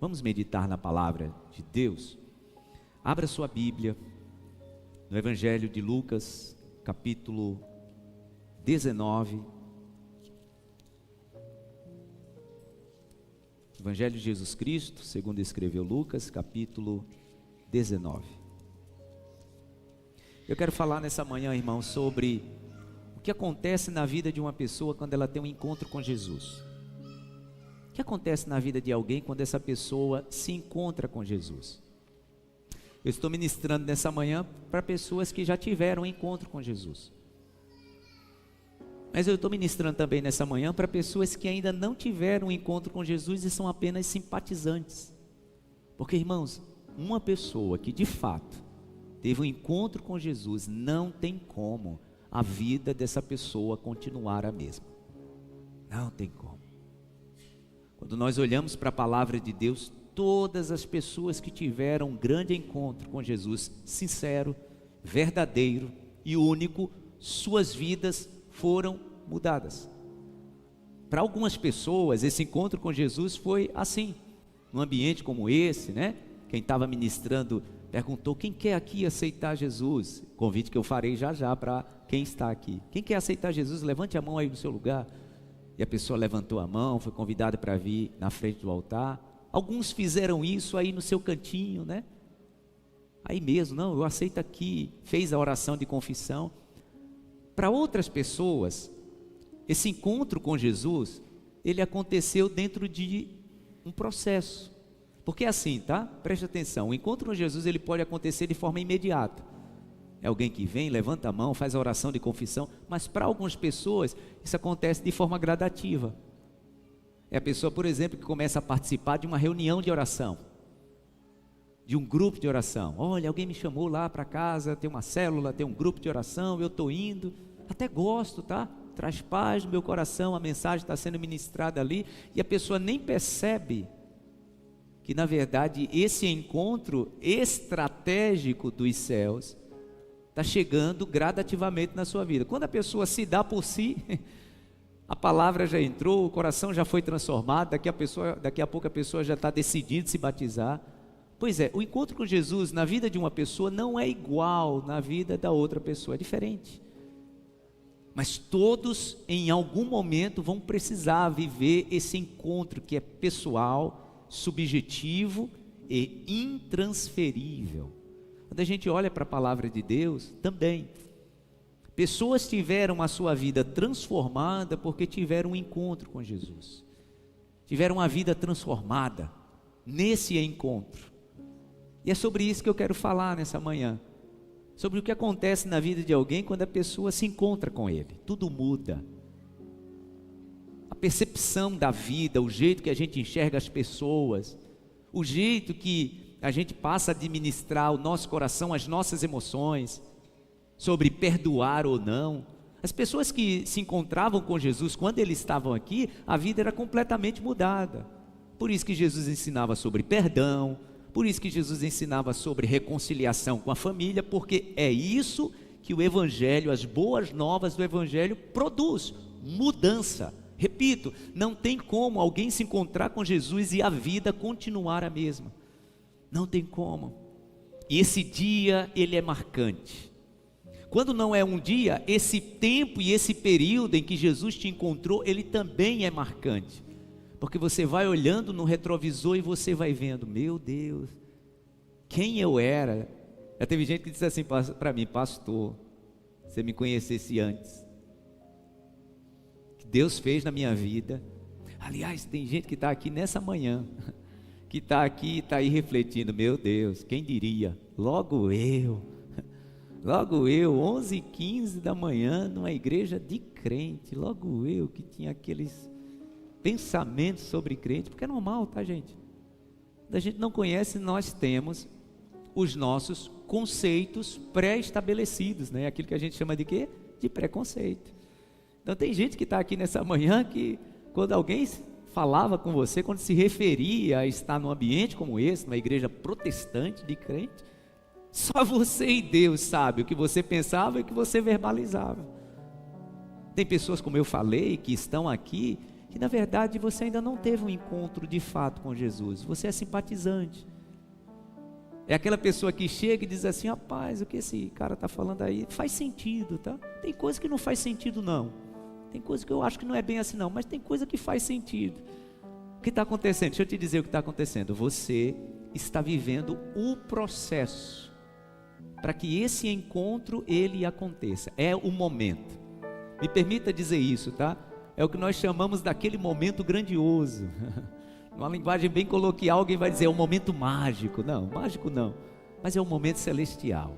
Vamos meditar na palavra de Deus? Abra sua Bíblia no Evangelho de Lucas, capítulo 19. Evangelho de Jesus Cristo, segundo escreveu Lucas, capítulo 19. Eu quero falar nessa manhã, irmão, sobre o que acontece na vida de uma pessoa quando ela tem um encontro com Jesus. O que acontece na vida de alguém quando essa pessoa se encontra com Jesus? Eu estou ministrando nessa manhã para pessoas que já tiveram um encontro com Jesus. Mas eu estou ministrando também nessa manhã para pessoas que ainda não tiveram um encontro com Jesus e são apenas simpatizantes. Porque, irmãos, uma pessoa que de fato teve um encontro com Jesus, não tem como a vida dessa pessoa continuar a mesma. Não tem como. Quando nós olhamos para a palavra de Deus, todas as pessoas que tiveram um grande encontro com Jesus, sincero, verdadeiro e único, suas vidas foram mudadas. Para algumas pessoas, esse encontro com Jesus foi assim, num ambiente como esse, né? Quem estava ministrando perguntou: quem quer aqui aceitar Jesus? Convite que eu farei já já para quem está aqui. Quem quer aceitar Jesus? Levante a mão aí no seu lugar. E a pessoa levantou a mão, foi convidada para vir na frente do altar. Alguns fizeram isso aí no seu cantinho, né? Aí mesmo, não, eu aceito aqui. Fez a oração de confissão. Para outras pessoas, esse encontro com Jesus, ele aconteceu dentro de um processo. Porque é assim, tá? Preste atenção, o encontro com Jesus, ele pode acontecer de forma imediata. É alguém que vem, levanta a mão, faz a oração de confissão, mas para algumas pessoas, isso acontece de forma gradativa. É a pessoa, por exemplo, que começa a participar de uma reunião de oração, de um grupo de oração. Olha, alguém me chamou lá para casa, tem uma célula, tem um grupo de oração, eu estou indo, até gosto, tá? Traz paz no meu coração, a mensagem está sendo ministrada ali, e a pessoa nem percebe que na verdade esse encontro estratégico dos céus está chegando gradativamente na sua vida. Quando a pessoa se dá por si, a palavra já entrou, o coração já foi transformado, daqui a pouco a pessoa já está decidida se batizar. Pois é, o encontro com Jesus na vida de uma pessoa não é igual na vida da outra pessoa, é diferente. Mas todos em algum momento vão precisar viver esse encontro que é pessoal, subjetivo e intransferível. Quando a gente olha para a palavra de Deus, também pessoas tiveram a sua vida transformada porque tiveram um encontro com Jesus, tiveram uma vida transformada nesse encontro. E é sobre isso que eu quero falar nessa manhã, sobre o que acontece na vida de alguém quando a pessoa se encontra com Ele. Tudo muda, a percepção da vida, o jeito que a gente enxerga as pessoas, o jeito que a gente passa a administrar o nosso coração, as nossas emoções, sobre perdoar ou não. As pessoas que se encontravam com Jesus quando eles estavam aqui, a vida era completamente mudada. Por isso que Jesus ensinava sobre perdão, por isso que Jesus ensinava sobre reconciliação com a família, porque é isso que o Evangelho, as boas novas do Evangelho produz, mudança. Repito, não tem como alguém se encontrar com Jesus e a vida continuar a mesma. Não tem como. E esse dia, ele é marcante. Quando não é um dia, esse tempo e esse período em que Jesus te encontrou, ele também é marcante. Porque você vai olhando no retrovisor e você vai vendo: meu Deus, quem eu era. Já teve gente que disse assim para mim: pastor, se você me conhecesse antes, que Deus fez na minha vida. Aliás, tem gente que está aqui nessa manhã, que está aqui e está aí refletindo: meu Deus, quem diria, logo eu, 11h15 da manhã, numa igreja de crente, logo eu que tinha aqueles pensamentos sobre crente, porque é normal, tá, gente? Quando a gente não conhece, nós temos os nossos conceitos pré-estabelecidos, né? Aquilo que a gente chama de quê? De preconceito. Então tem gente que está aqui nessa manhã que, quando alguém falava com você, quando se referia a estar num ambiente como esse, numa igreja protestante de crente, só você e Deus sabe o que você pensava e o que você verbalizava. Tem pessoas, como eu falei, que estão aqui que na verdade você ainda não teve um encontro de fato com Jesus, você é simpatizante. É aquela pessoa que chega e diz assim: rapaz, o que esse cara está falando aí faz sentido, tá? Tem coisa que não faz sentido não, tem coisa que eu acho que não é bem assim não, mas tem coisa que faz sentido. O que está acontecendo? Deixa eu te dizer o que está acontecendo. Você está vivendo o processo para que esse encontro ele aconteça. É o momento. Me permita dizer isso, tá? É o que nós chamamos daquele momento grandioso. Numa linguagem bem coloquial, alguém vai dizer é um momento mágico. Não, mágico não, mas é um momento celestial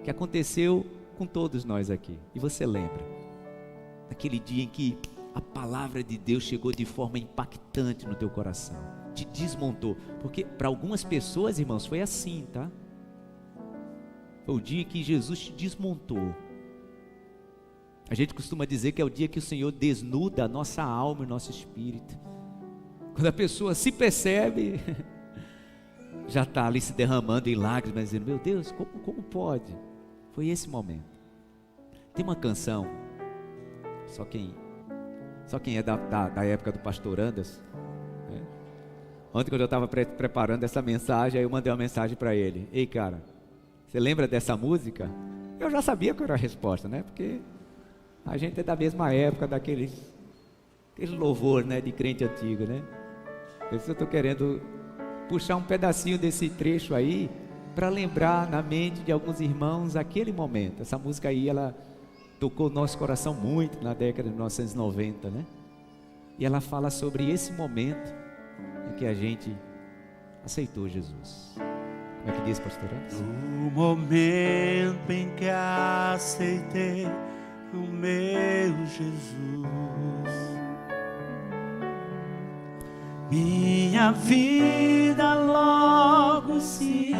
que aconteceu com todos nós aqui. E você lembra daquele dia em que a palavra de Deus chegou de forma impactante no teu coração, te desmontou? Porque para algumas pessoas, irmãos, foi assim, tá? Foi o dia que Jesus te desmontou. A gente costuma dizer que é o dia que o Senhor desnuda a nossa alma e o nosso espírito. Quando a pessoa se percebe, já está ali se derramando em lágrimas, dizendo: meu Deus, como pode? Foi esse momento. Tem uma canção, só quem é da época do pastor Anderson, né? Ontem, quando eu estava preparando essa mensagem, aí eu mandei uma mensagem para ele: ei cara, você lembra dessa música? Eu já sabia qual era a resposta, né? Porque a gente é da mesma época, aquele louvor, né, de crente antigo, né? Eu estou querendo puxar um pedacinho desse trecho aí para lembrar na mente de alguns irmãos aquele momento. Essa música aí, ela tocou o nosso coração muito na década de 1990, né? E ela fala sobre esse momento em que a gente aceitou Jesus. Como é que diz, pastor Anderson? No momento em que aceitei o meu Jesus, minha vida logo se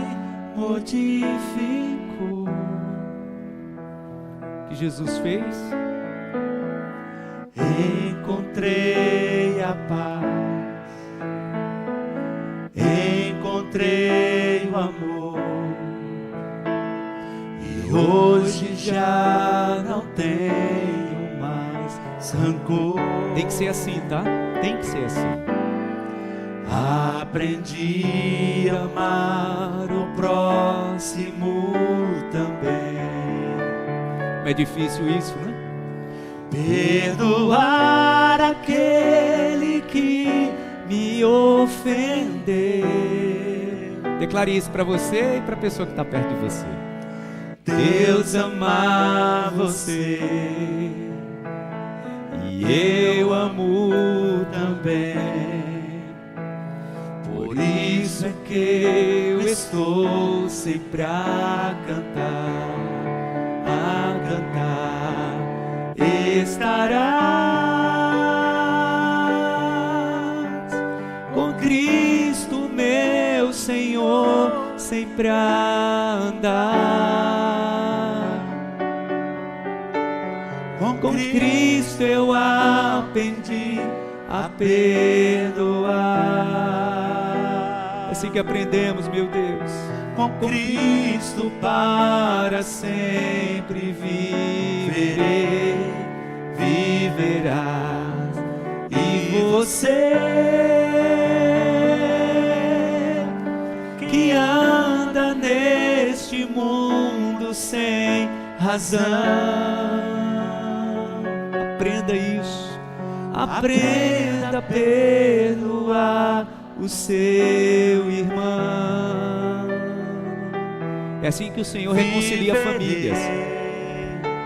modificou. O que Jesus fez? Encontrei a paz, encontrei o amor, e hoje já não tenho mais rancor. Tem que ser assim, tá? Tem que ser assim. Aprendi a amar o próximo também. É difícil isso, né? Perdoar aquele que me ofendeu. Declare isso para você e para a pessoa que está perto de você. Deus ama você e eu amo também. Por isso é que eu estou sempre a cantar, Estarás com Cristo, meu Senhor, sempre a andar. Com Cristo eu aprendi a perdoar. Assim que aprendemos, meu Deus. Com Cristo para sempre viverás. E você que anda neste mundo sem razão, aprenda isso. aprenda a perdoar o seu irmão. É assim que o Senhor reconcilia famílias.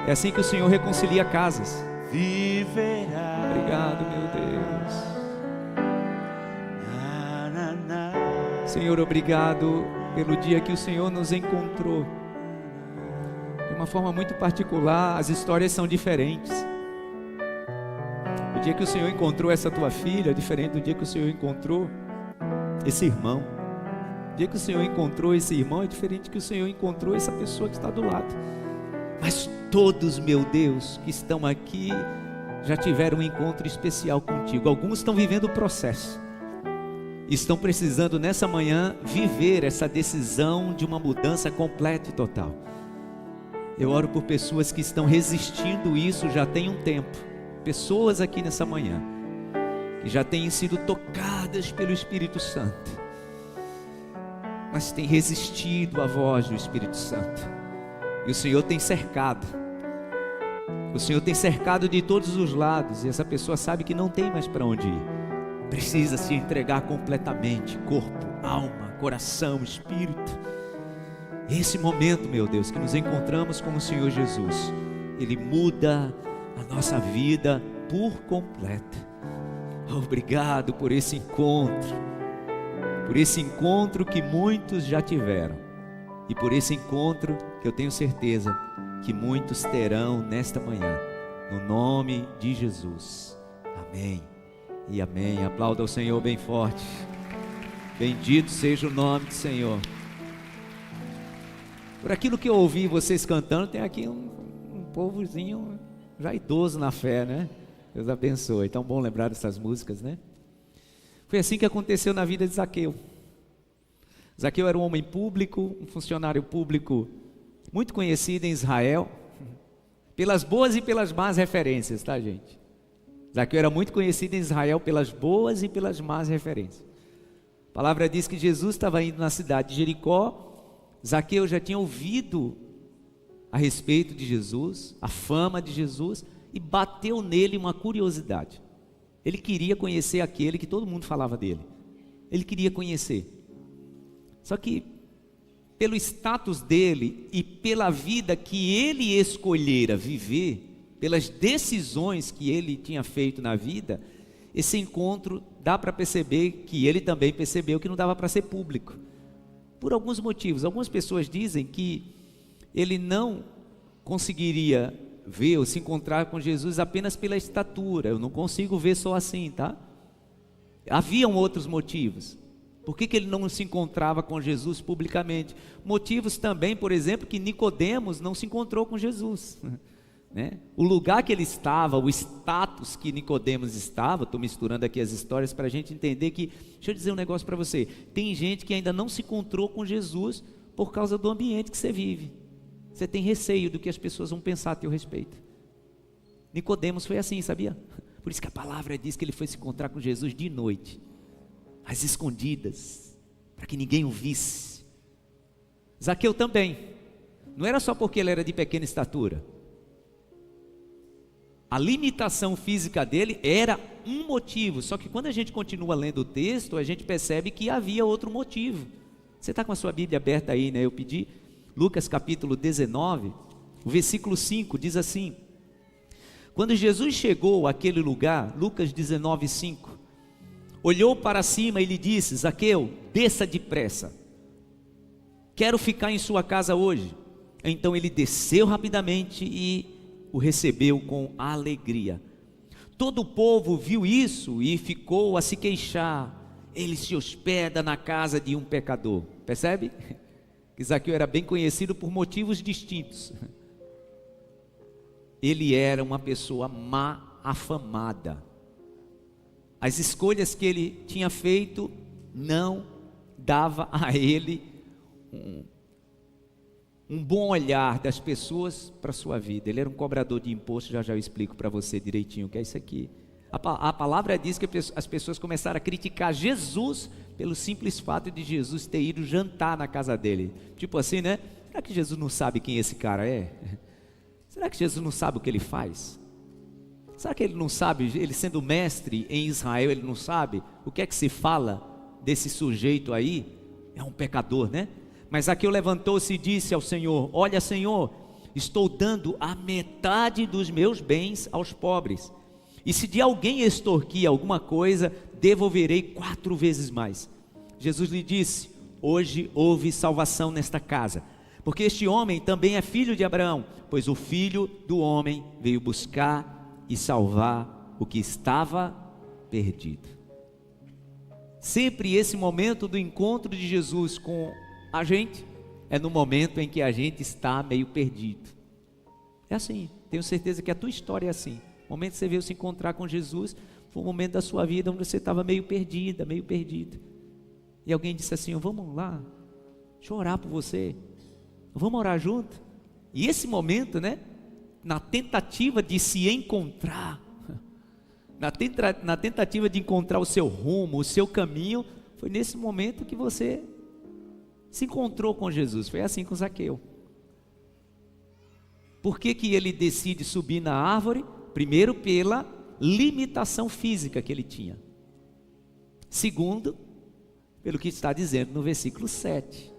É assim que o Senhor reconcilia casas. Viverá. Obrigado, meu Deus. Senhor, obrigado pelo dia que o Senhor nos encontrou. De uma forma muito particular, as histórias são diferentes. O dia que o Senhor encontrou essa tua filha é diferente do dia que o Senhor encontrou esse irmão. O dia que o Senhor encontrou esse irmão é diferente do que o Senhor encontrou essa pessoa que está do lado. Mas todos, meu Deus, que estão aqui já tiveram um encontro especial contigo. Alguns estão vivendo o processo, estão precisando nessa manhã viver essa decisão de uma mudança completa e total. Eu oro por pessoas que estão resistindo isso já tem um tempo. Pessoas aqui nessa manhã que já têm sido tocadas pelo Espírito Santo, mas têm resistido à voz do Espírito Santo. E o Senhor tem cercado. O Senhor tem cercado de todos os lados. E essa pessoa sabe que não tem mais para onde ir. Precisa se entregar completamente. Corpo, alma, coração, espírito. Esse momento, meu Deus, que nos encontramos com o Senhor Jesus, Ele muda a nossa vida por completo. Obrigado por esse encontro. Por esse encontro que muitos já tiveram. E por esse encontro que eu tenho certeza que muitos terão nesta manhã, no nome de Jesus. Amém e amém. Aplauda o Senhor bem forte. Bendito seja o nome do Senhor. Por aquilo que eu ouvi vocês cantando, tem aqui um povozinho já idoso na fé, né? Deus abençoe. É tão bom lembrar dessas músicas, né? Foi assim que aconteceu na vida de Zaqueu. Zaqueu era um homem público, um funcionário público muito conhecido em Israel, pelas boas e pelas más referências, tá, gente? Zaqueu era muito conhecido em Israel pelas boas e pelas más referências. A palavra diz que Jesus estava indo na cidade de Jericó. Zaqueu já tinha ouvido a respeito de Jesus, a fama de Jesus, e bateu nele uma curiosidade. Ele queria conhecer aquele que todo mundo falava dele. Ele queria conhecer. Só que, pelo status dele e pela vida que ele escolhera viver, pelas decisões que ele tinha feito na vida, esse encontro dá para perceber que ele também percebeu que não dava para ser público. Por alguns motivos. Algumas pessoas dizem que ele não conseguiria ver ou se encontrar com Jesus apenas pela estatura. Eu não consigo ver só assim, tá? Haviam outros motivos. Por que ele não se encontrava com Jesus publicamente? Motivos também, por exemplo, que Nicodemos não se encontrou com Jesus, né? O lugar que ele estava, o status que Nicodemos estava, estou misturando aqui as histórias para a gente entender que, deixa eu dizer um negócio para você, tem gente que ainda não se encontrou com Jesus por causa do ambiente que você vive. Você tem receio do que as pessoas vão pensar a teu respeito. Nicodemos foi assim, sabia? Por isso que a palavra diz que ele foi se encontrar com Jesus de noite, às escondidas, para que ninguém o visse. Zaqueu também, não era só porque ele era de pequena estatura. A limitação física dele era um motivo, só que quando a gente continua lendo o texto, a gente percebe que havia outro motivo. Você está com a sua Bíblia aberta aí, né? Eu pedi, Lucas capítulo 19, o versículo 5 diz assim: quando Jesus chegou àquele lugar, Lucas 19, 5, olhou para cima e lhe disse: Zaqueu, desça depressa, quero ficar em sua casa hoje. Então ele desceu rapidamente e o recebeu com alegria. Todo o povo viu isso e ficou a se queixar. Ele se hospeda na casa de um pecador. Percebe? Que Zaqueu era bem conhecido por motivos distintos. Ele era uma pessoa má afamada. As escolhas que ele tinha feito não dava a ele um bom olhar das pessoas para a sua vida. Ele era um cobrador de imposto, já eu explico para você direitinho o que é isso aqui. A palavra diz que as pessoas começaram a criticar Jesus pelo simples fato de Jesus ter ido jantar na casa dele. Tipo assim, né? Será que Jesus não sabe quem esse cara é? Será que Jesus não sabe o que ele faz? Será que ele não sabe, ele sendo mestre em Israel, ele não sabe o que é que se fala desse sujeito aí? É um pecador, né? Mas Zaqueu levantou-se e disse ao Senhor: olha, Senhor, estou dando a metade dos meus bens aos pobres, e se de alguém extorquir alguma coisa, devolverei 4 vezes mais. Jesus lhe disse: hoje houve salvação nesta casa, porque este homem também é filho de Abraão, pois o Filho do Homem veio buscar e salvar o que estava perdido. Sempre esse momento do encontro de Jesus com a gente é no momento em que a gente está meio perdido. É assim, tenho certeza que a tua história é assim. O momento que você veio se encontrar com Jesus foi um momento da sua vida onde você estava meio perdida, meio perdido. E alguém disse assim: vamos lá, deixa eu orar por você, vamos orar junto. E esse momento, né, na tentativa de se encontrar, na tentativa de encontrar o seu rumo, o seu caminho, foi nesse momento que você se encontrou com Jesus. Foi assim com Zaqueu. Por que que ele decide subir na árvore? Primeiro, pela limitação física que ele tinha. Segundo, pelo que está dizendo no versículo 7.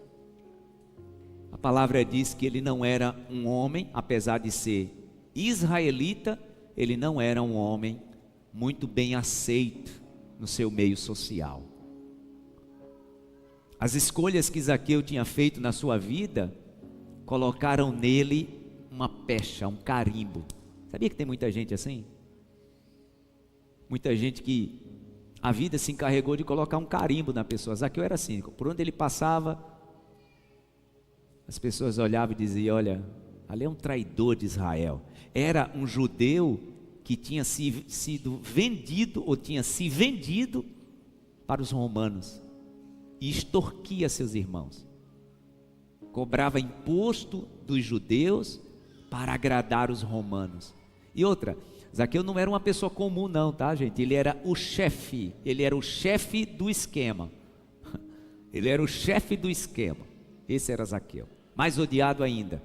A palavra diz que ele não era um homem, apesar de ser israelita, ele não era um homem muito bem aceito no seu meio social. As escolhas que Zaqueu tinha feito na sua vida colocaram nele uma pecha, um carimbo. Sabia que tem muita gente assim? Muita gente que a vida se encarregou de colocar um carimbo na pessoa. Zaqueu era assim, por onde ele passava, as pessoas olhavam e diziam: olha, ali é um traidor de Israel. Era um judeu que tinha sido vendido, ou tinha se vendido para os romanos, e extorquia seus irmãos, cobrava imposto dos judeus para agradar os romanos. E outra, Zaqueu não era uma pessoa comum não, tá gente? Ele era o chefe do esquema. Ele era o chefe do esquema. Esse era Zaqueu, mais odiado ainda.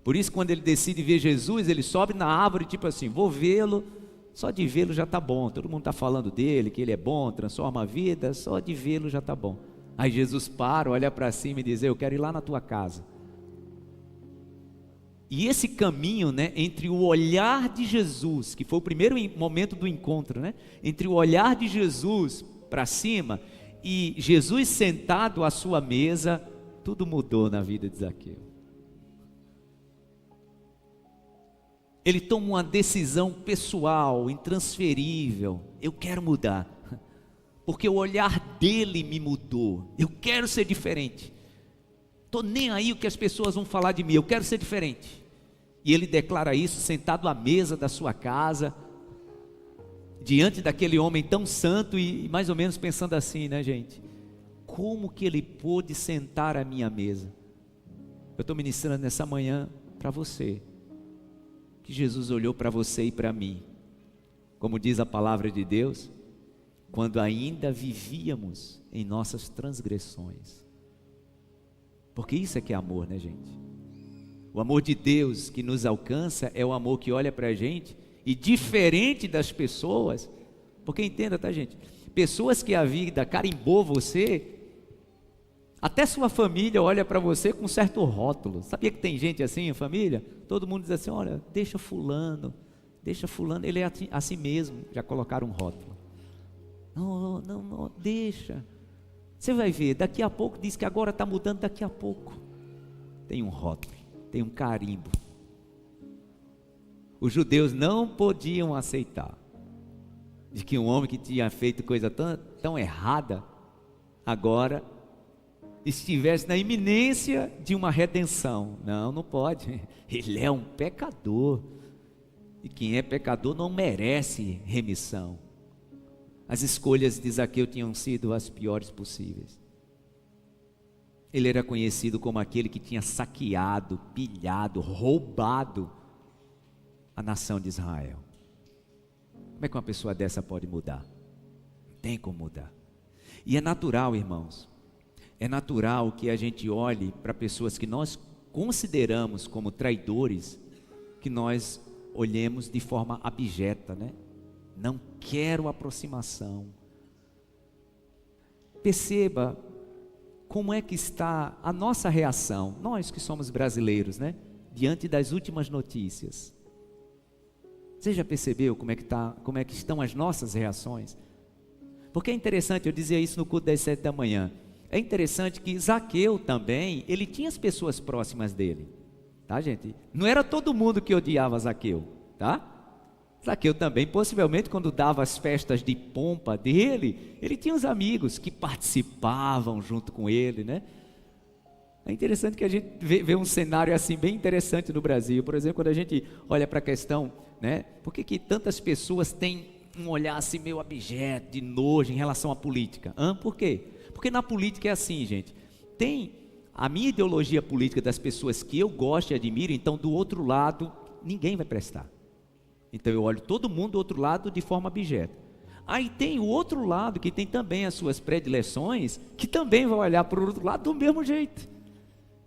Por isso, quando ele decide ver Jesus, ele sobe na árvore, tipo assim: vou vê-lo, só de vê-lo já está bom. Todo mundo está falando dele, que ele é bom, transforma a vida, só de vê-lo já está bom. Aí Jesus para, olha para cima e diz: eu quero ir lá na tua casa. E esse caminho, né, entre o olhar de Jesus, que foi o primeiro momento do encontro, né, entre o olhar de Jesus para cima e Jesus sentado à sua mesa, tudo mudou na vida de Zaqueu. Ele toma uma decisão pessoal, intransferível: eu quero mudar, porque o olhar dele me mudou, eu quero ser diferente. Estou nem aí o que as pessoas vão falar de mim, eu quero ser diferente. E ele declara isso sentado à mesa da sua casa, diante daquele homem tão santo, e mais ou menos pensando assim, né, gente? Como que ele pôde sentar à minha mesa? Eu estou ministrando nessa manhã para você, que Jesus olhou para você e para mim, como diz a palavra de Deus, quando ainda vivíamos em nossas transgressões. Porque isso é que é amor, né, gente? O amor de Deus que nos alcança é o amor que olha para a gente, e diferente das pessoas, porque entenda, tá, gente? Pessoas que a vida carimbou você, até sua família olha para você com certo rótulo. Sabia que tem gente assim em família? Todo mundo diz assim: olha, deixa fulano, ele é assim mesmo. Já colocaram um rótulo. Não, deixa. Você vai ver, daqui a pouco, diz que agora está mudando, daqui a pouco tem um rótulo, tem um carimbo. Os judeus não podiam aceitar de que um homem que tinha feito coisa tão errada, agora estivesse na iminência de uma redenção. Não pode. Ele é um pecador, e quem é pecador não merece remissão. As escolhas de Zaqueu tinham sido as piores possíveis. Ele era conhecido como aquele que tinha saqueado, pilhado, roubado a nação de Israel. Como é que uma pessoa dessa pode mudar? Não tem como mudar. E é natural, irmãos, é natural que a gente olhe para pessoas que nós consideramos como traidores, que nós olhemos de forma abjeta, né? Não quero aproximação. Perceba como é que está a nossa reação, nós que somos brasileiros, né? Diante das últimas notícias. Você já percebeu como é que estão as nossas reações? Porque é interessante, eu dizia isso no culto das 7 da manhã. É interessante que Zaqueu também, ele tinha as pessoas próximas dele, tá, gente? Não era todo mundo que odiava Zaqueu, tá? Zaqueu também, possivelmente, quando dava as festas de pompa dele, ele tinha os amigos que participavam junto com ele, né? É interessante que a gente vê um cenário assim bem interessante no Brasil. Por exemplo, quando a gente olha para a questão, né? Por que tantas pessoas têm um olhar assim meio abjeto, de nojo em relação à política? Por quê? Porque na política é assim, gente. Tem a minha ideologia política das pessoas que eu gosto e admiro, então do outro lado ninguém vai prestar. Então eu olho todo mundo do outro lado de forma abjeta. Aí tem o outro lado que tem também as suas predileções, que também vai olhar para o outro lado do mesmo jeito.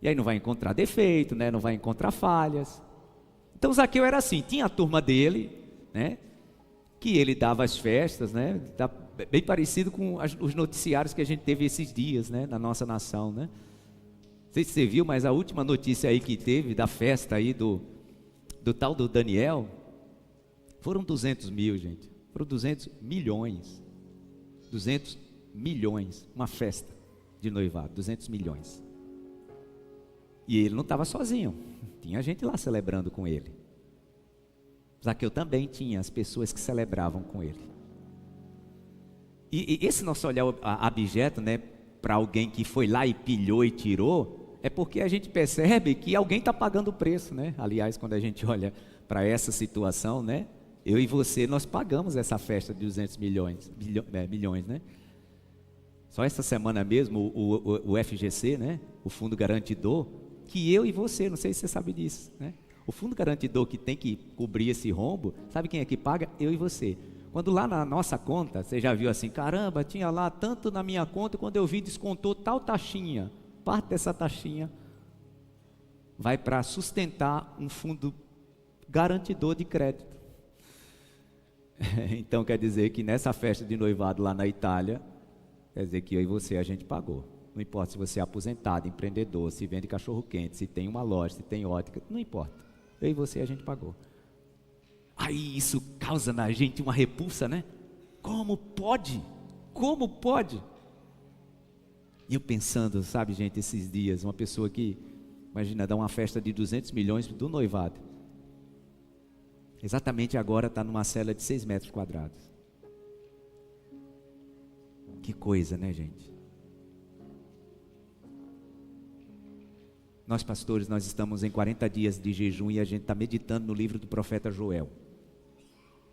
E aí não vai encontrar defeito, né? Não vai encontrar falhas. Então Zaqueu era assim, tinha a turma dele, né? Que ele dava as festas, né? Tá bem parecido com os noticiários que a gente teve esses dias, né? Na nossa nação, né? Não sei se você viu, mas a última notícia aí que teve da festa aí do tal do Daniel, foram 200 mil, gente. Foram 200 milhões. 200 milhões. Uma festa de noivado, 200 milhões. E ele não estava sozinho. Tinha gente lá celebrando com ele. Zaqueu também tinha as pessoas que celebravam com ele. E esse nosso olhar abjeto, né, para alguém que foi lá e pilhou e tirou, é porque a gente percebe que alguém está pagando o preço, né? Aliás, quando a gente olha para essa situação, né? Eu e você, nós pagamos essa festa de 200 milhões, né? Só essa semana mesmo, o FGC, né? O Fundo Garantidor, que eu e você, não sei se você sabe disso, né? O Fundo Garantidor que tem que cobrir esse rombo, sabe quem é que paga? Eu e você. Quando lá na nossa conta, você já viu assim, caramba, tinha lá tanto na minha conta, quando eu vi descontou tal taxinha, parte dessa taxinha vai para sustentar um fundo garantidor de crédito. Então quer dizer que nessa festa de noivado lá na Itália, quer dizer que eu e você a gente pagou. Não importa se você é aposentado, empreendedor, se vende cachorro quente, se tem uma loja, se tem ótica, não importa. Eu e você a gente pagou. Aí isso causa na gente uma repulsa, né? Como pode? Como pode? E eu pensando, sabe, gente, esses dias, uma pessoa que, imagina, dá uma festa de 200 milhões do noivado. Exatamente agora está numa cela de 6 metros quadrados. Que coisa, né, gente? Nós pastores, nós estamos em 40 dias de jejum e a gente está meditando no livro do profeta Joel.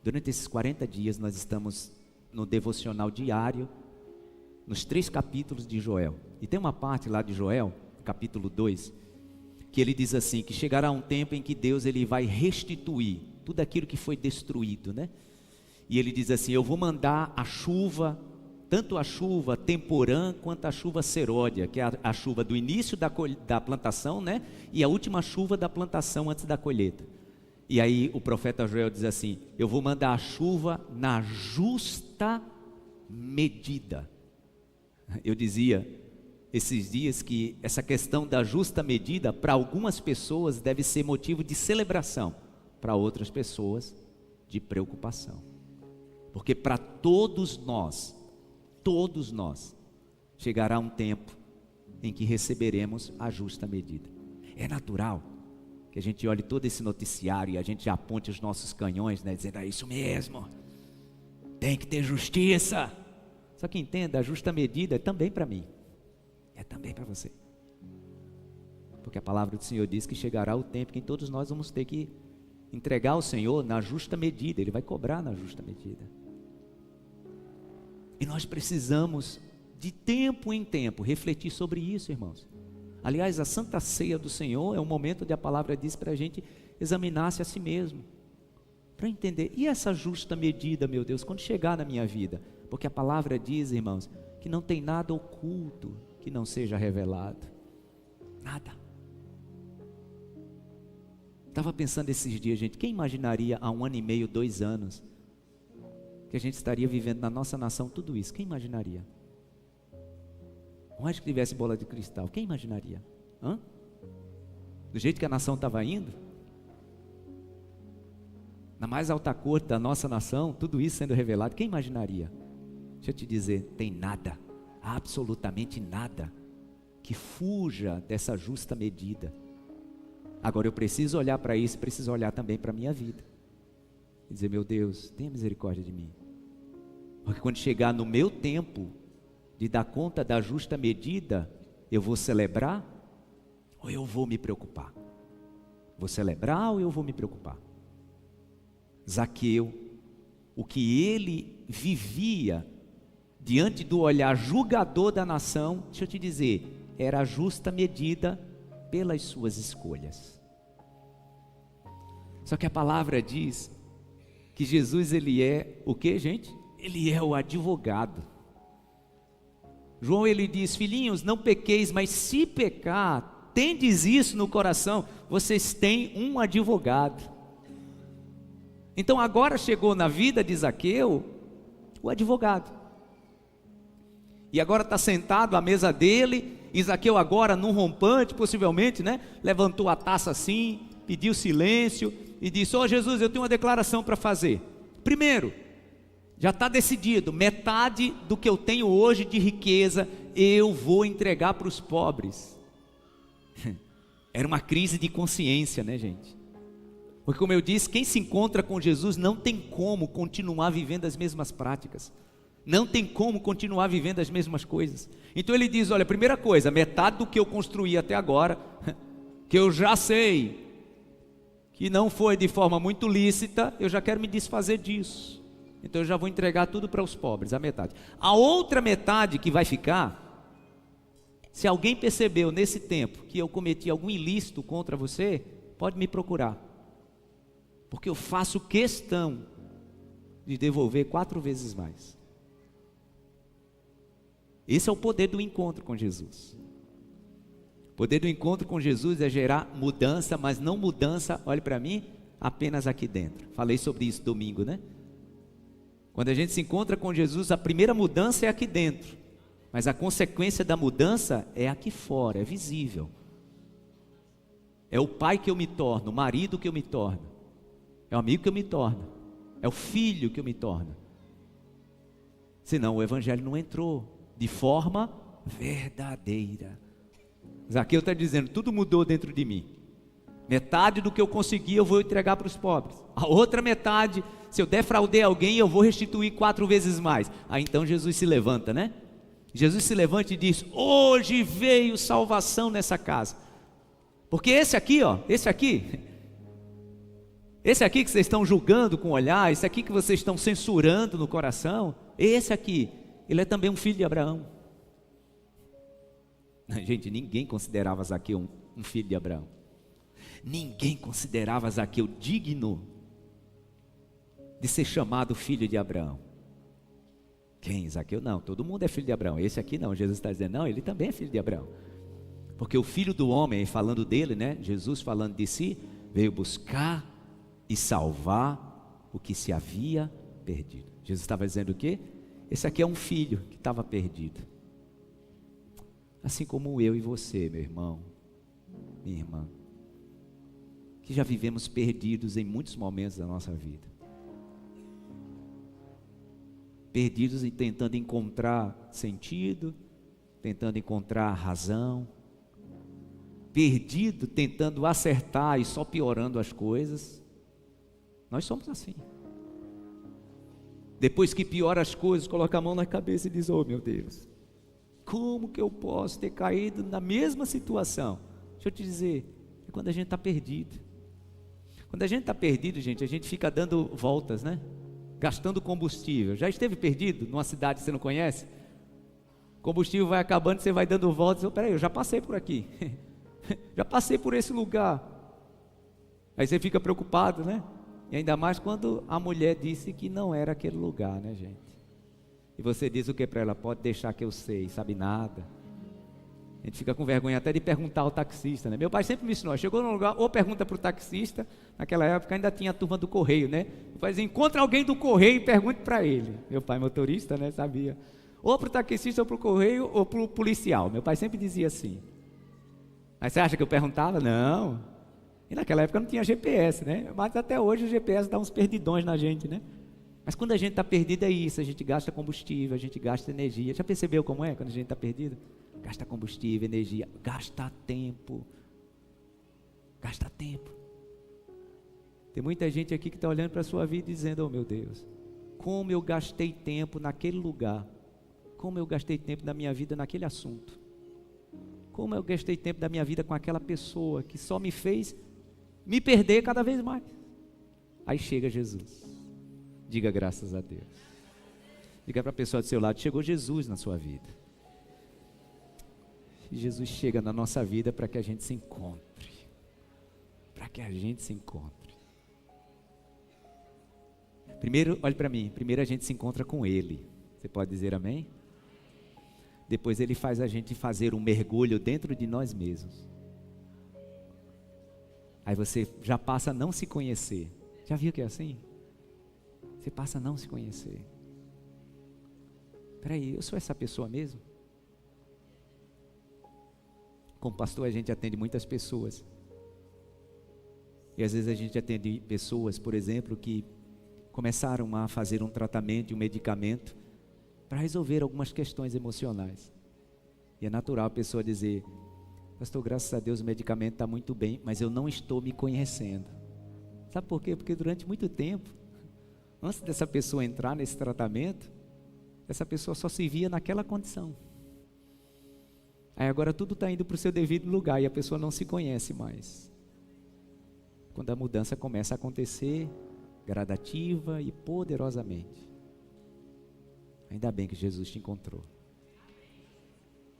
Durante esses 40 dias nós estamos no devocional diário, nos 3 capítulos de Joel. E tem uma parte lá de Joel, capítulo 2, que ele diz assim, que chegará um tempo em que Deus ele vai restituir tudo aquilo que foi destruído, né? E ele diz assim, eu vou mandar a chuva, tanto a chuva temporã quanto a chuva seródia, que é a chuva do início da plantação, né? E a última chuva da plantação antes da colheita. E aí o profeta Joel diz assim, eu vou mandar a chuva na justa medida. Eu dizia esses dias que essa questão da justa medida, para algumas pessoas deve ser motivo de celebração, para outras pessoas de preocupação. Porque para todos nós, chegará um tempo em que receberemos a justa medida. É natural que a gente olhe todo esse noticiário e a gente já aponte os nossos canhões, né, dizendo, é isso mesmo, tem que ter justiça. Só que entenda, a justa medida é também para mim, é também para você. Porque a palavra do Senhor diz que chegará o tempo em que todos nós vamos ter que entregar ao Senhor na justa medida, Ele vai cobrar na justa medida. E nós precisamos, de tempo em tempo, refletir sobre isso, irmãos. Aliás, a Santa Ceia do Senhor é um momento onde a palavra diz para a gente examinar-se a si mesmo, para entender, e essa justa medida, meu Deus, quando chegar na minha vida? Porque a palavra diz, irmãos, que não tem nada oculto que não seja revelado. Nada. Estava pensando esses dias, gente, quem imaginaria há 1 ano e meio, 2 anos, que a gente estaria vivendo na nossa nação tudo isso? Quem imaginaria? Não acho que tivesse bola de cristal, quem imaginaria? Hã? Do jeito que a nação estava indo, na mais alta corte da nossa nação, tudo isso sendo revelado, quem imaginaria? Deixa eu te dizer, tem nada, absolutamente nada, que fuja dessa justa medida. Agora eu preciso olhar para isso, preciso olhar também para a minha vida. E dizer, meu Deus, tenha misericórdia de mim. Porque quando chegar no meu tempo de dar conta da justa medida, eu vou celebrar ou eu vou me preocupar? Vou celebrar ou eu vou me preocupar? Zaqueu, o que ele vivia diante do olhar julgador da nação, deixa eu te dizer, era a justa medida pelas suas escolhas. Só que a palavra diz que Jesus, ele é o que, gente? Ele é o advogado. João, ele diz: filhinhos, não pequeis, mas se pecar, tendes isso no coração, vocês têm um advogado. Então agora chegou na vida de Zaqueu o advogado, e agora está sentado à mesa dele. E Zaqueu agora, num rompante, possivelmente, né, levantou a taça assim, pediu silêncio e disse: ó Jesus, eu tenho uma declaração para fazer. Primeiro, já está decidido, metade do que eu tenho hoje de riqueza eu vou entregar para os pobres. Era uma crise de consciência, né, gente? Porque, como eu disse, quem se encontra com Jesus não tem como continuar vivendo as mesmas práticas, não tem como continuar vivendo as mesmas coisas. Então ele diz: olha, primeira coisa, metade do que eu construí até agora, que eu já sei que não foi de forma muito lícita, eu já quero me desfazer disso. Então eu já vou entregar tudo para os pobres, a metade. A outra metade que vai ficar, se alguém percebeu nesse tempo que eu cometi algum ilícito contra você, pode me procurar, porque eu faço questão de devolver 4 vezes mais. Esse é o poder do encontro com Jesus. O poder do encontro com Jesus é gerar mudança, mas não mudança, olhe para mim, apenas aqui dentro. Falei sobre isso domingo, né? Quando a gente se encontra com Jesus, a primeira mudança é aqui dentro, mas a consequência da mudança é aqui fora, é visível. É o pai que eu me torno, o marido que eu me torno, é o amigo que eu me torno, é o filho que eu me torno. Senão o evangelho não entrou de forma verdadeira. Zaqueu está dizendo: tudo mudou dentro de mim. Metade do que eu consegui eu vou entregar para os pobres. A outra metade, se eu defraudei alguém, eu vou restituir 4 vezes mais. Aí então Jesus se levanta, né? Jesus se levanta e diz: hoje veio salvação nessa casa. Porque esse aqui, ó, esse aqui que vocês estão julgando com o olhar, esse aqui que vocês estão censurando no coração, esse aqui, ele é também um filho de Abraão. Gente, ninguém considerava Zaqueu um filho de Abraão. Ninguém considerava Zaqueu digno de ser chamado filho de Abraão. Quem? Zaqueu? Não, todo mundo é filho de Abraão. Esse aqui não, Jesus está dizendo: não, ele também é filho de Abraão. Porque o filho do homem, falando dele, né, Jesus falando de si, veio buscar e salvar o que se havia perdido. Jesus estava dizendo o quê? Esse aqui é um filho que estava perdido, assim como eu e você, meu irmão, minha irmã, que já vivemos perdidos em muitos momentos da nossa vida, perdidos e tentando encontrar sentido, tentando encontrar razão, perdido tentando acertar e só piorando as coisas. Nós somos assim. Depois que piora as coisas, coloca a mão na cabeça e diz: oh meu Deus, como que eu posso ter caído na mesma situação? Deixa eu te dizer, é quando a gente está perdido. Quando a gente está perdido, gente, a gente fica dando voltas, né? Gastando combustível. Já esteve perdido numa cidade que você não conhece? O combustível vai acabando, você vai dando voltas. Peraí, eu já passei por aqui. Já passei por esse lugar. Aí você fica preocupado, né? E ainda mais quando a mulher disse que não era aquele lugar, né, gente? E você diz o que para ela? Pode deixar que eu sei, sabe nada. A gente fica com vergonha até de perguntar ao taxista, né? Meu pai sempre me ensinou: chegou num lugar, ou pergunta para o taxista. Naquela época ainda tinha a turma do correio, né? Meu pai dizia: encontra alguém do correio e pergunte para ele. Meu pai, motorista, né, sabia. Ou para o taxista, ou para o correio, ou para o policial. Meu pai sempre dizia assim. Mas você acha que eu perguntava? Não. E naquela época não tinha GPS, né? Mas até hoje o GPS dá uns perdidões na gente, né? Mas quando a gente está perdido é isso, a gente gasta combustível, a gente gasta energia. Já percebeu como é quando a gente está perdido? Gasta combustível, energia, gasta tempo. Gasta tempo. Tem muita gente aqui que está olhando para a sua vida e dizendo: oh meu Deus, como eu gastei tempo naquele lugar, como eu gastei tempo da minha vida naquele assunto, como eu gastei tempo da minha vida com aquela pessoa que só me fez me perder cada vez mais. Aí chega Jesus. Diga graças a Deus. Diga para a pessoa do seu lado: chegou Jesus na sua vida. E Jesus chega na nossa vida para que a gente se encontre. Para que a gente se encontre. Primeiro, olhe para mim, primeiro a gente se encontra com Ele. Você pode dizer amém? Depois Ele faz a gente fazer um mergulho dentro de nós mesmos. Aí você já passa a não se conhecer. Já viu que é assim? Você passa a não se conhecer. Peraí, eu sou essa pessoa mesmo? Como pastor, a gente atende muitas pessoas. E às vezes a gente atende pessoas, por exemplo, que começaram a fazer um tratamento e um medicamento para resolver algumas questões emocionais. E é natural a pessoa dizer: pastor, graças a Deus o medicamento está muito bem, mas eu não estou me conhecendo. Sabe por quê? Porque durante muito tempo, antes dessa pessoa entrar nesse tratamento, essa pessoa só se via naquela condição. Aí agora tudo está indo para o seu devido lugar e a pessoa não se conhece mais. Quando a mudança começa a acontecer, gradativa e poderosamente. Ainda bem que Jesus te encontrou.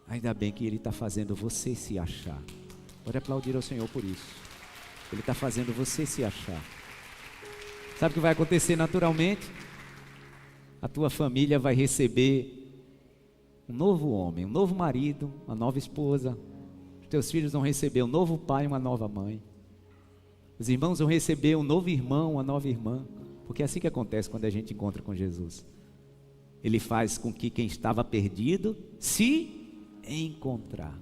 Ainda bem que Ele está fazendo você se achar. Pode aplaudir ao Senhor por isso. Ele está fazendo você se achar. Sabe o que vai acontecer naturalmente? A tua família vai receber um novo homem, um novo marido, uma nova esposa. Os teus filhos vão receber um novo pai, uma nova mãe. Os irmãos vão receber um novo irmão, uma nova irmã. Porque é assim que acontece quando a gente encontra com Jesus. Ele faz com que quem estava perdido se encontrar.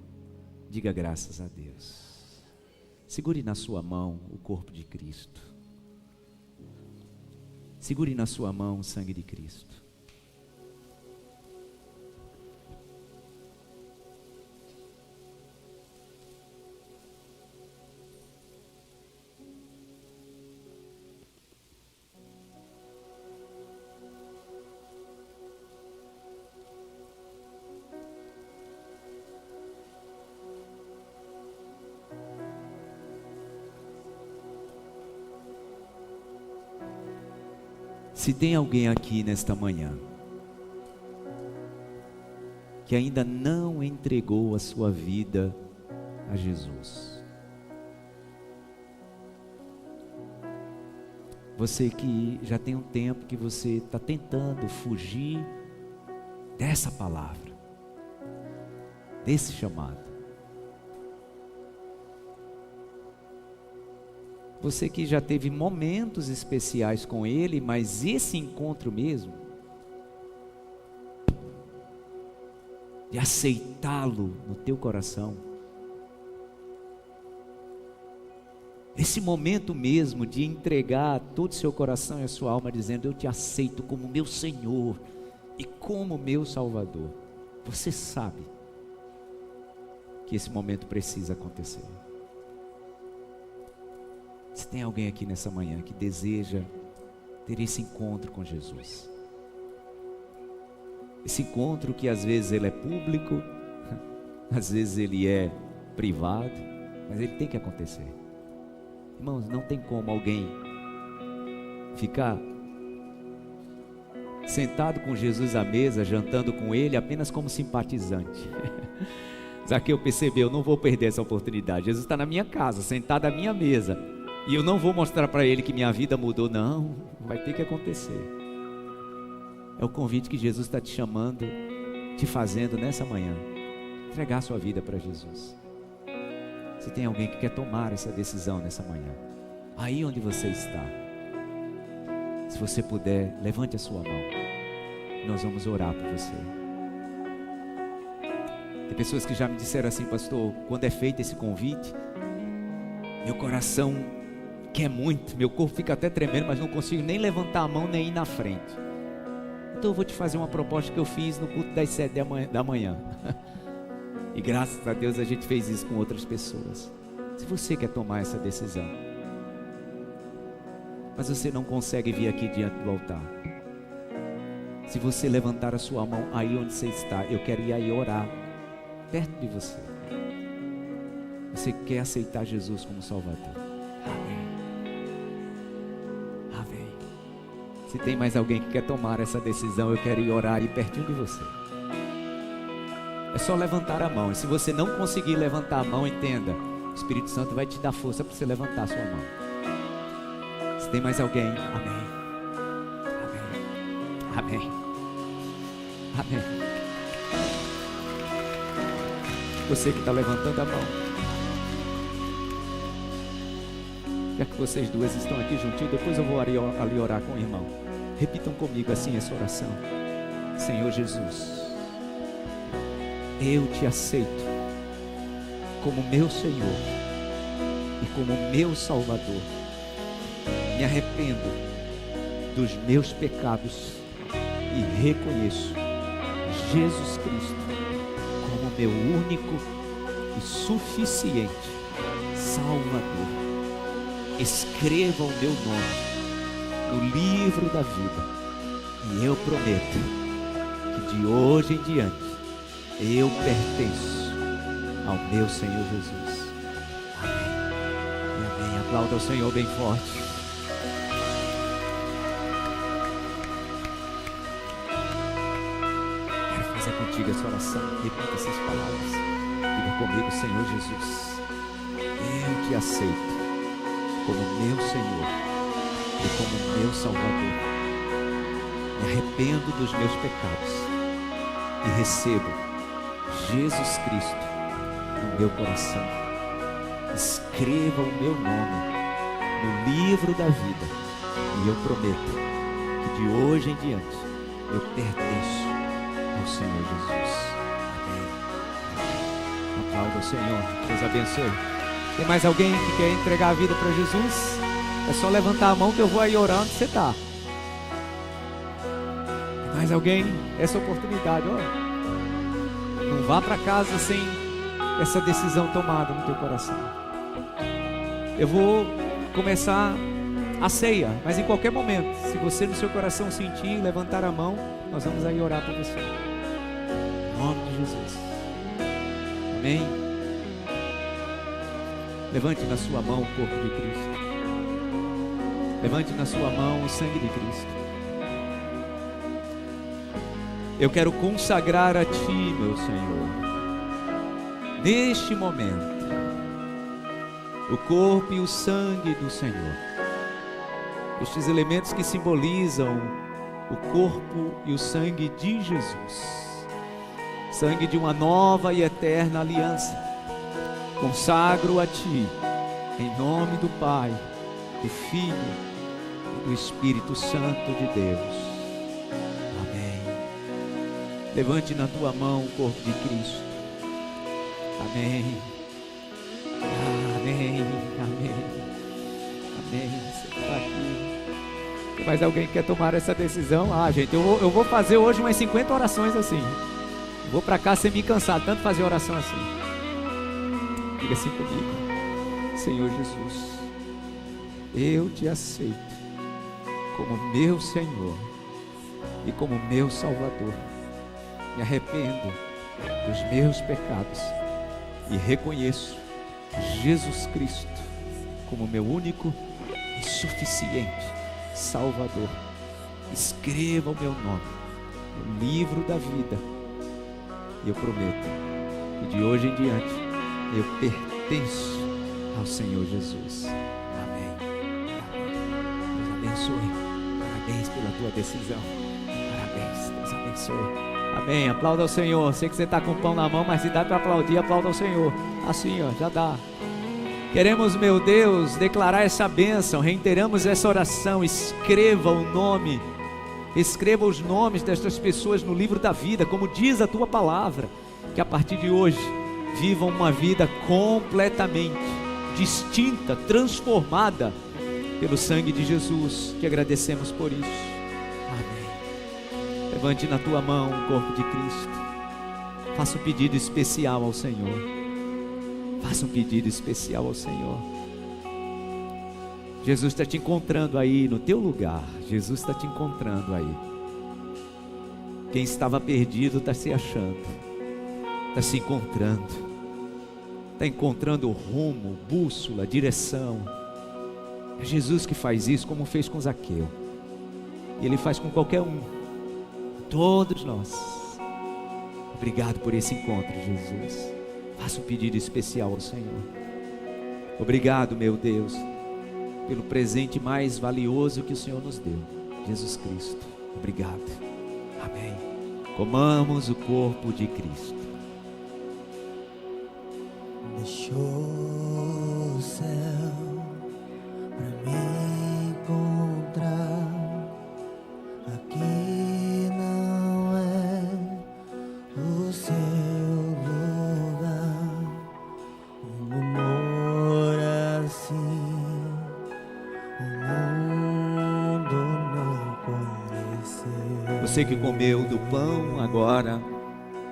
Diga graças a Deus. Segure na sua mão o corpo de Cristo. Segure na sua mão o sangue de Cristo. Se tem alguém aqui nesta manhã que ainda não entregou a sua vida a Jesus, você que já tem um tempo que você está tentando fugir dessa palavra, desse chamado, você que já teve momentos especiais com Ele, mas esse encontro mesmo, de aceitá-lo no teu coração, esse momento mesmo de entregar todo o seu coração e a sua alma, dizendo: eu te aceito como meu Senhor e como meu Salvador. Você sabe que esse momento precisa acontecer. Se tem alguém aqui nessa manhã que deseja ter esse encontro com Jesus, esse encontro que às vezes ele é público, às vezes ele é privado, mas ele tem que acontecer. Irmãos, não tem como alguém ficar sentado com Jesus à mesa, jantando com Ele apenas como simpatizante. Zaqueu percebeu: não vou perder essa oportunidade. Jesus está na minha casa, sentado à minha mesa, e eu não vou mostrar para Ele que minha vida mudou. Não, vai ter que acontecer. É o convite que Jesus está te chamando, te fazendo nessa manhã. Entregar sua vida para Jesus. Se tem alguém que quer tomar essa decisão nessa manhã, aí onde você está, se você puder, levante a sua mão. Nós vamos orar por você. Tem pessoas que já me disseram assim: pastor, quando é feito esse convite, meu coração quer muito, meu corpo fica até tremendo, mas não consigo nem levantar a mão nem ir na frente. Então eu vou te fazer uma proposta que eu fiz no culto das 7 da manhã. E graças a Deus a gente fez isso com outras pessoas. Se você quer tomar essa decisão, mas você não consegue vir aqui diante do altar, se você levantar a sua mão aí onde você está, eu quero ir aí orar perto de você. Você quer aceitar Jesus como Salvador? Amém. Amém. Se tem mais alguém que quer tomar essa decisão, eu quero ir orar aí pertinho de você. É só levantar a mão. E se você não conseguir levantar a mão, entenda, o Espírito Santo vai te dar força para você levantar a sua mão. Se tem mais alguém, amém. Amém. Amém. Você que está levantando a mão, já que vocês duas estão aqui juntinhos, depois eu vou ali orar com o irmão. Repitam comigo assim essa oração. Senhor Jesus, eu te aceito como meu Senhor e como meu Salvador. Me arrependo dos meus pecados e reconheço Jesus Cristo como meu único e suficiente Salvador. Escreva o meu nome no livro da vida e eu prometo que de hoje em diante eu pertenço ao meu Senhor Jesus. Amém. E amém. Aplauda ao Senhor bem forte. Quero fazer contigo essa oração. Repita essas palavras. Diga comigo: Senhor Jesus, eu te aceito como meu Senhor e como meu Salvador. Me arrependo dos meus pecados e recebo Jesus Cristo no meu coração. Escreva o meu nome no livro da vida e eu prometo que de hoje em diante eu pertenço ao Senhor Jesus. Amém. Aplauda o Senhor. Deus abençoe. Tem mais alguém que quer entregar a vida para Jesus? É só levantar a mão que eu vou aí orar onde você está. Tem mais alguém? Essa oportunidade, ó. Não vá para casa sem essa decisão tomada no teu coração. Eu vou começar a ceia, mas em qualquer momento, se você no seu coração sentir, levantar a mão, nós vamos aí orar por você. Em nome de Jesus. Amém. Levante na sua mão o corpo de Cristo. Levante na sua mão o sangue de Cristo. Eu quero consagrar a Ti, meu Senhor, neste momento, o corpo e o sangue do Senhor. Estes elementos que simbolizam o corpo e o sangue de Jesus. Sangue de uma nova e eterna aliança. Consagro a Ti, em nome do Pai, do Filho e do Espírito Santo de Deus. Amém. Levante na tua mão o corpo de Cristo. Amém. Amém. Amém. Amém. Você está aqui. Tem mais alguém que quer tomar essa decisão? Gente, eu vou fazer hoje umas 50 orações assim. Vou para cá sem me cansar, tanto fazer oração assim. Diga assim comigo: Senhor Jesus, eu te aceito como meu Senhor e como meu Salvador. Me arrependo dos meus pecados e reconheço Jesus Cristo como meu único e suficiente Salvador. Escreva o meu nome no livro da vida e eu prometo que de hoje em diante eu pertenço ao Senhor Jesus. Amém. Deus abençoe. Parabéns pela tua decisão. Parabéns. Deus abençoe. Amém. Aplauda ao Senhor. Sei que você está com o pão na mão, mas se dá para aplaudir, aplauda ao Senhor. Assim, ó, já dá. Queremos, meu Deus, declarar essa bênção. Reiteramos essa oração. Escreva o nome. Escreva os nomes destas pessoas no livro da vida, como diz a tua palavra. Que a partir de hoje vivam uma vida completamente distinta, transformada pelo sangue de Jesus. Te agradecemos por isso. Amém. Levante na tua mão o corpo de Cristo. Faça um pedido especial ao Senhor. Faça um pedido especial ao Senhor. Jesus está te encontrando aí no teu lugar. Jesus está te encontrando aí. Quem estava perdido está se achando. Está se encontrando. Está encontrando o rumo, bússola, direção. É Jesus que faz isso, como fez com Zaqueu. E Ele faz com qualquer um. Todos nós. Obrigado por esse encontro, Jesus. Faça um pedido especial ao Senhor. Obrigado, meu Deus, pelo presente mais valioso que o Senhor nos deu, Jesus Cristo. Obrigado. Amém. Comamos o corpo de Cristo. Deixou o céu pra me encontrar. Aqui não é o seu lugar. Um amor assim o mundo não conheceu. Você que comeu do pão, agora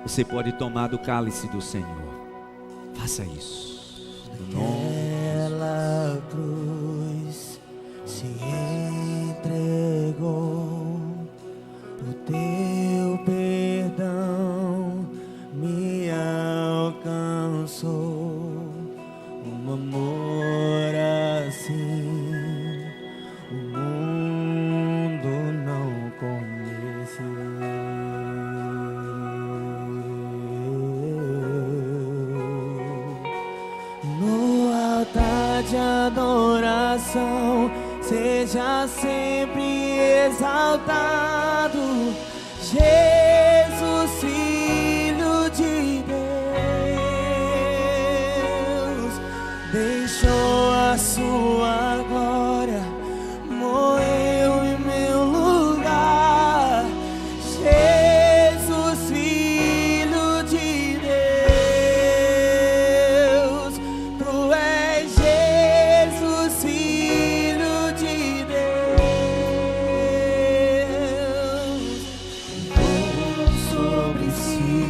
você pode tomar do cálice do Senhor. Faça isso. Naquela cruz se entregou, o teu perdão me alcançou. Um amor assim o mundo não conheceu. No altar de adoração, seja sempre exaltado, Jesus, Filho de Deus. Deixou a sua glória, morreu em meu lugar. Jesus, Filho de Deus. Tu és Jesus, Filho de Deus. Levou sobre si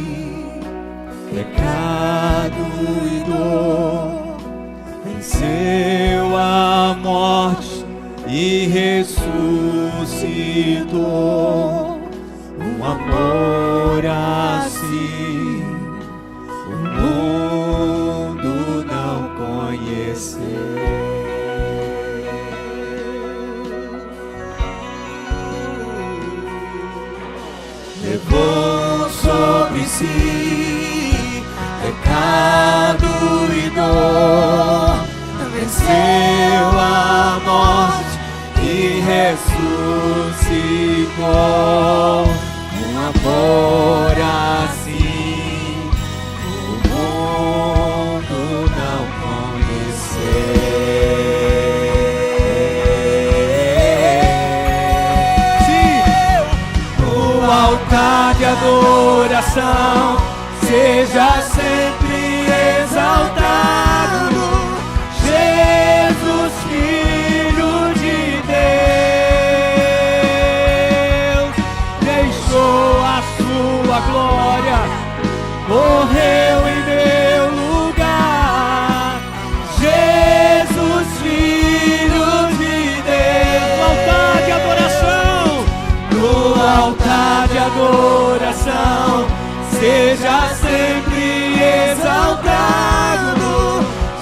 pecado e dor, venceu a morte e ressuscitou. Um amor assim o mundo não conheceu. Levou sobre si pecado e dor, venceu a morte e ressuscitou. Um amor assim o mundo não conheceu. No altar de adoração, seja sempre exaltado, Jesus, Filho de Deus. Deixou a sua glória, morreu em meu lugar. Jesus, Filho de Deus. No altar de adoração, no altar de adoração, seja sempre exaltado,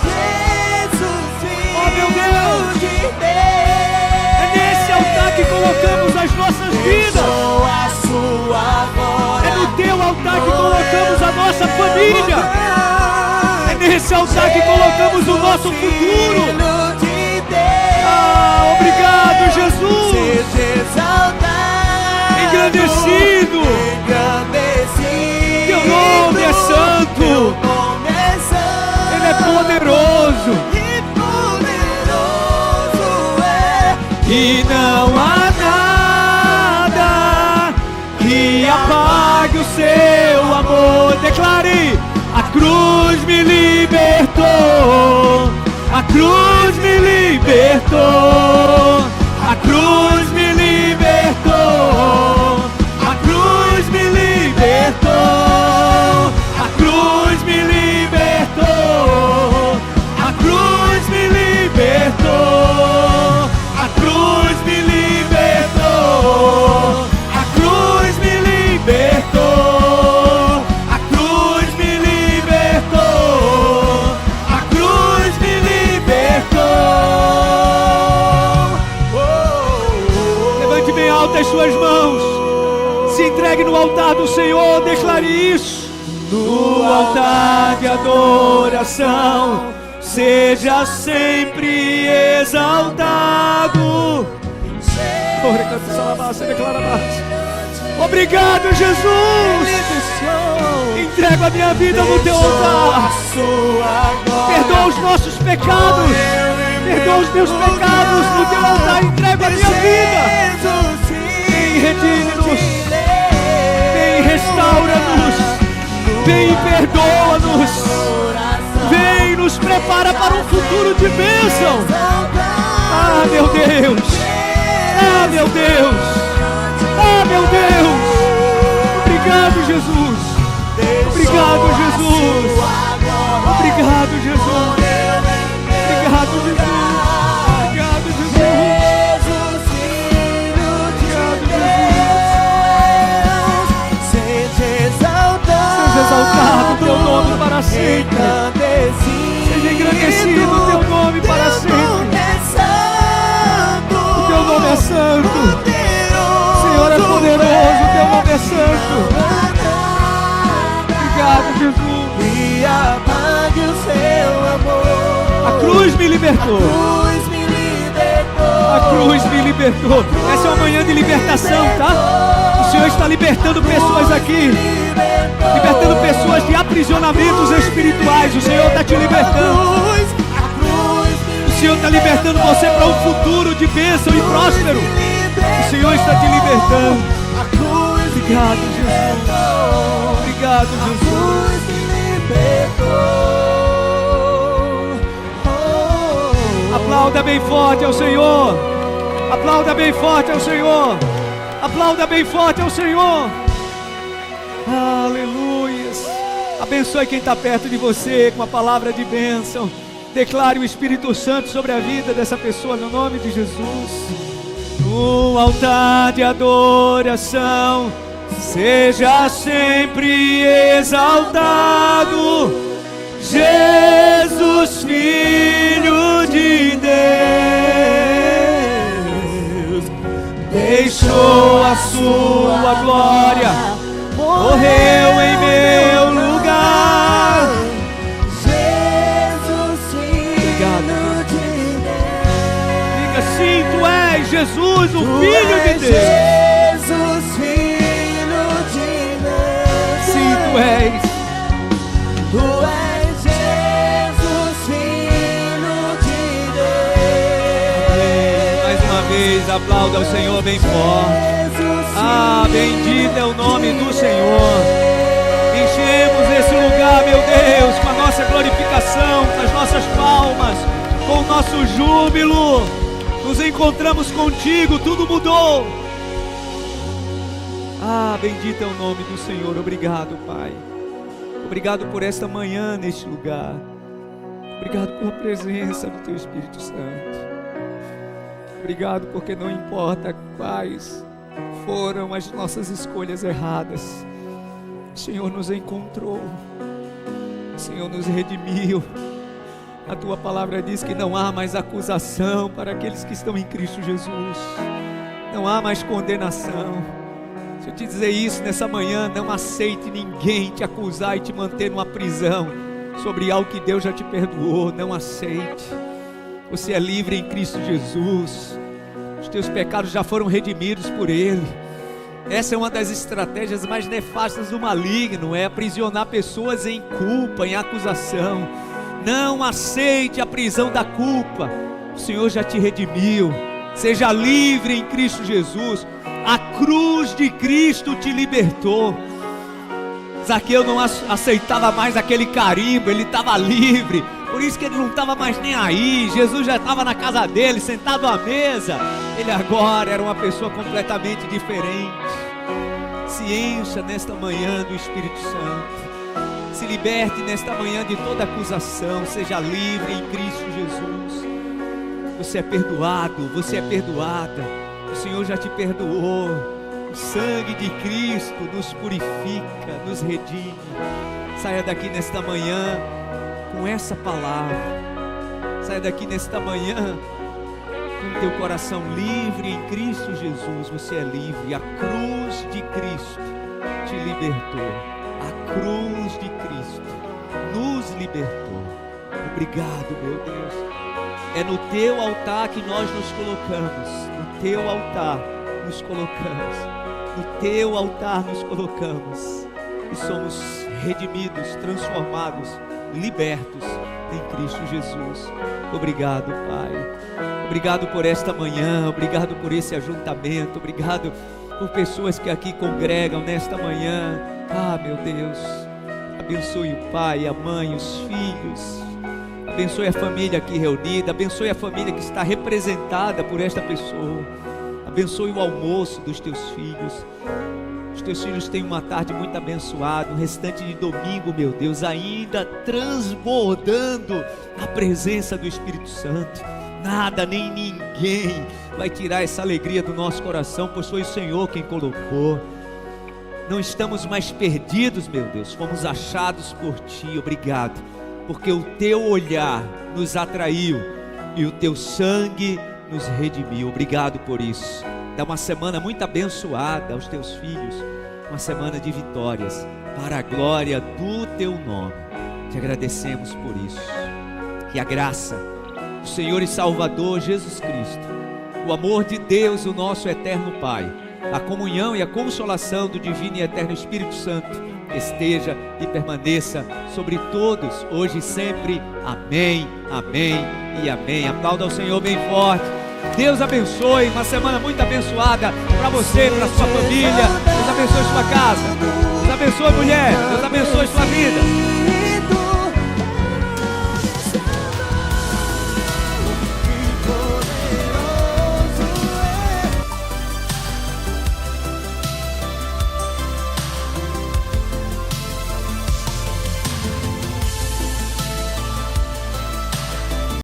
Jesus, Filho de Deus. É nesse altar que colocamos as nossas vidas. É no teu altar que colocamos a nossa família. É nesse altar que colocamos o nosso futuro. Ah, obrigado, Jesus. Engrandecido. Teu nome é santo. Ele é poderoso. E não há nada que apague o seu amor. Declare: a cruz me libertou. A cruz me libertou. A cruz me libertou. A cruz me libertou. A cruz me libertou. A cruz me libertou. A cruz me libertou. A cruz me libertou. A cruz me libertou. A cruz me libertou. Levante bem alto as suas mãos. Se entregue no altar do Senhor. Declare isso. No altar de adoração, seja sempre exaltado. Ora, canta essa Obrigado, Jesus. Entrego a minha vida no teu altar. Perdoa os nossos pecados. Perdoa os meus pecados no teu altar. Entrego a minha vida. Vem, redime-nos. Vem, restaura-nos. Vem e perdoa-nos. Vem, nos prepara para um futuro de bênção. Ah, meu Deus. Ah, meu Deus. Ah, meu Deus. Obrigado, Jesus. Obrigado, Jesus. Obrigado, Jesus. Obrigado, Jesus. Obrigado, Jesus. Seja exaltado o teu nome para sempre. Seja engrandecido o teu nome para sempre. O teu nome é santo. Senhor é poderoso, o teu nome é santo. Obrigado, Jesus. E apague o seu amor. A cruz me libertou. A cruz me libertou. Essa é uma manhã de libertação, tá? O Senhor está libertando pessoas aqui. Libertando pessoas de aprisionamentos espirituais. O Senhor está te libertando. O Senhor está libertando você para um futuro de bênção e próspero. O Senhor está te libertando. Obrigado, Jesus. Obrigado, Jesus. Aplauda bem forte ao Senhor. Aplauda bem forte ao Senhor. Aplauda bem forte ao Senhor. Aleluias. Abençoe quem está perto de você com a palavra de bênção. Declare o Espírito Santo sobre a vida dessa pessoa no nome de Jesus. No altar de adoração, seja sempre exaltado, Jesus, Filho de Deus. Deixou a sua glória, morreu em meu lugar. Jesus, Filho de Deus. Diga sim, tu és Jesus, o Filho de Deus. Jesus, Filho de Deus. Sim, tu és. Tu és Jesus, Filho de Deus. Mais uma vez, aplauda ao Senhor bem forte. Ah, bendito é o nome do Senhor. Enchemos esse lugar, meu Deus, com a nossa glorificação, com as nossas palmas, com o nosso júbilo. Nos encontramos contigo, tudo mudou. Ah, bendito é o nome do Senhor. Obrigado, Pai. Obrigado por esta manhã neste lugar. Obrigado pela presença do Teu Espírito Santo. Obrigado porque não importa quais foram as nossas escolhas erradas, o Senhor nos encontrou, o Senhor nos redimiu. A Tua palavra diz que não há mais acusação para aqueles que estão em Cristo Jesus. Não há mais condenação. Deixa eu te dizer isso nessa manhã. Não aceite ninguém te acusar e te manter numa prisão sobre algo que Deus já te perdoou. Não aceite. Você é livre em Cristo Jesus. Os teus pecados já foram redimidos por Ele. Essa é uma das estratégias mais nefastas do maligno, é aprisionar pessoas em culpa, em acusação. Não aceite a prisão da culpa. O Senhor já te redimiu. Seja livre em Cristo Jesus. A cruz de Cristo te libertou. Zaqueu não aceitava mais aquele carimbo, ele estava livre. Por isso que ele não estava mais nem aí. Jesus já estava na casa dele, sentado à mesa. Ele agora era uma pessoa completamente diferente. Se encha nesta manhã do Espírito Santo. Se liberte nesta manhã de toda acusação. Seja livre em Cristo Jesus. Você é perdoado, você é perdoada. O Senhor já te perdoou. O sangue de Cristo nos purifica, nos redime. Saia daqui nesta manhã com essa palavra. Saia daqui nesta manhã com teu coração livre em Cristo Jesus. Você é livre. A cruz de Cristo te libertou. A cruz de Cristo nos libertou. Obrigado, meu Deus. É no teu altar que nós nos colocamos. No teu altar nos colocamos, no teu altar nos colocamos e somos redimidos, transformados, libertos em Cristo Jesus. Obrigado, Pai. Obrigado por esta manhã, obrigado por esse ajuntamento, obrigado por pessoas que aqui congregam nesta manhã. Ah, meu Deus, abençoe o pai, a mãe, os filhos, abençoe a família aqui reunida, abençoe a família que está representada por esta pessoa, abençoe o almoço dos teus filhos. Os teus filhos têm uma tarde muito abençoada, um restante de domingo, meu Deus, ainda transbordando a presença do Espírito Santo. Nada nem ninguém vai tirar essa alegria do nosso coração, pois foi o Senhor quem colocou. Não estamos mais perdidos, meu Deus, fomos achados por Ti. Obrigado, porque o Teu olhar nos atraiu e o Teu sangue nos redimiu. Obrigado por isso. Dá uma semana muito abençoada aos Teus filhos, uma semana de vitórias, para a glória do Teu nome. Te agradecemos por isso. Que a graça do Senhor e Salvador Jesus Cristo, o amor de Deus, o nosso eterno Pai, a comunhão e a consolação do divino e eterno Espírito Santo esteja e permaneça sobre todos, hoje e sempre. Amém, amém e amém. Aplauda ao Senhor bem forte. Deus abençoe, uma semana muito abençoada para você, para sua família. Deus abençoe sua casa, Deus abençoe mulher, Deus abençoe sua vida.